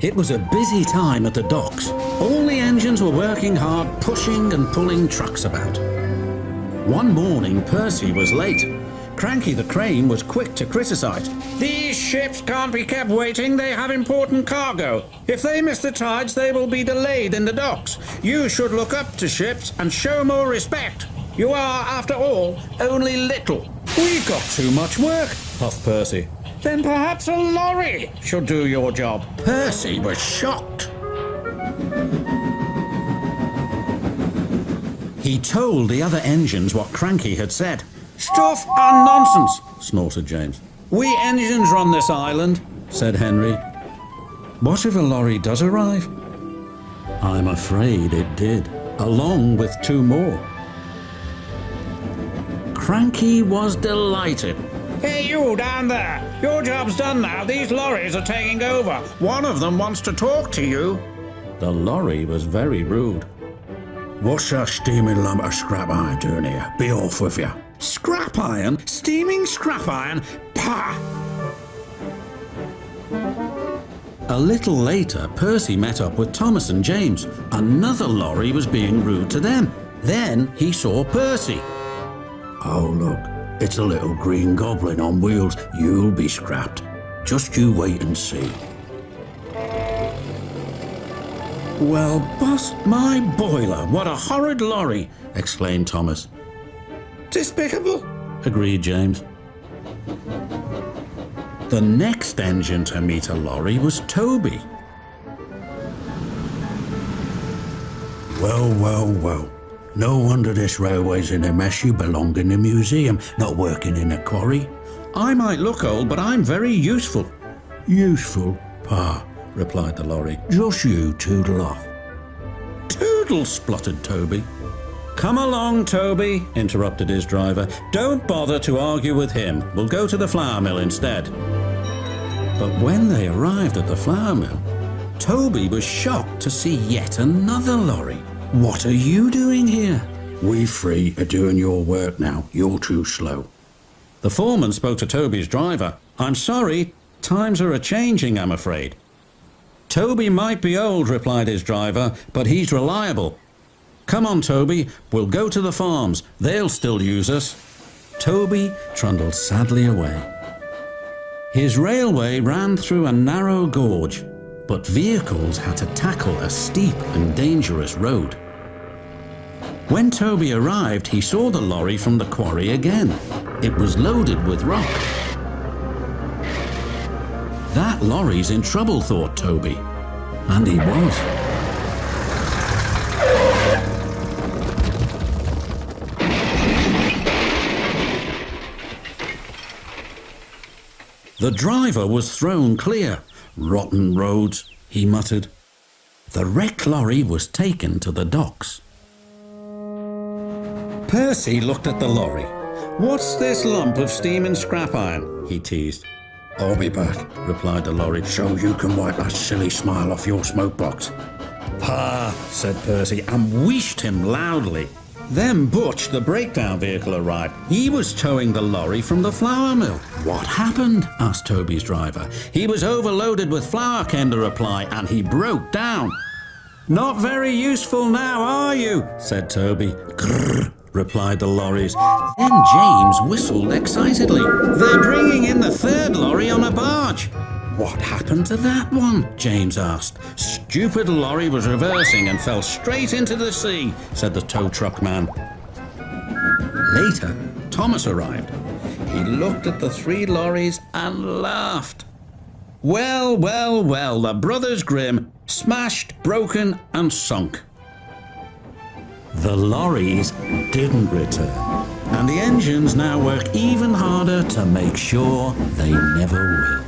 It was a busy time at the docks. All the engines were working hard, pushing and pulling trucks about. One morning, Percy was late. Cranky the crane was quick to criticise. "These ships can't be kept waiting, they have important cargo. If they miss the tides, they will be delayed in the docks. You should look up to ships and show more respect. You are, after all, only little." "We've got too much work," puffed Percy. "Then perhaps a lorry should do your job." Percy was shocked. He told the other engines what Cranky had said. "Stuff and nonsense," snorted James. "We engines run this island," said Henry. "What if a lorry does arrive?" I'm afraid it did, along with two more. Cranky was delighted. "Hey, you down there! Your job's done now. These lorries are taking over. One of them wants to talk to you." The lorry was very rude. "What's that steaming lump of scrap iron doing here? Be off with you." "Scrap iron? Steaming scrap iron? Pah!" A little later, Percy met up with Thomas and James. Another lorry was being rude to them. Then he saw Percy. "Oh, look, it's a little green goblin on wheels. You'll be scrapped. Just you wait and see." "Well, boss, my boiler, what a horrid lorry!" exclaimed Thomas. "Despicable," agreed James. The next engine to meet a lorry was Toby. "Well, well, well. No wonder this railway's in a mess. You belong in a museum, not working in a quarry." "I might look old, but I'm very useful." "Useful, Pa," replied the lorry. "Just you toodle off." "Toodle," spluttered Toby. "Come along, Toby," interrupted his driver. "Don't bother to argue with him. We'll go to the flour mill instead." But when they arrived at the flour mill, Toby was shocked to see yet another lorry. "What are you doing here?" "We three are doing your work now. You're too slow." The foreman spoke to Toby's driver. "I'm sorry, times are a-changing, I'm afraid." "Toby might be old," replied his driver, "but he's reliable. Come on, Toby, we'll go to the farms. They'll still use us." Toby trundled sadly away. His railway ran through a narrow gorge, but vehicles had to tackle a steep and dangerous road. When Toby arrived, he saw the lorry from the quarry again. It was loaded with rock. "That lorry's in trouble," thought Toby. And he was. The driver was thrown clear. "Rotten roads," he muttered. The wrecked lorry was taken to the docks. Percy looked at the lorry. "What's this lump of steaming scrap iron?" he teased. "I'll be back," replied the lorry, "so you can wipe that silly smile off your smoke box." "Pa," said Percy, and wheeshed him loudly. Then Butch, the breakdown vehicle, arrived. He was towing the lorry from the flour mill. "What happened?" asked Toby's driver. "He was overloaded with flour," came the reply, "and he broke down." "Not very useful now, are you?" said Toby. "Grrr," replied the lorries. Then James whistled excitedly. "They're bringing in the third lorry on a barge." "What happened to that one?" James asked. "Stupid lorry was reversing and fell straight into the sea," said the tow truck man. Later, Thomas arrived. He looked at the three lorries and laughed. Well, well, well, the Brothers Grimm, smashed, broken and sunk. The lorries didn't return, and the engines now work even harder to make sure they never will.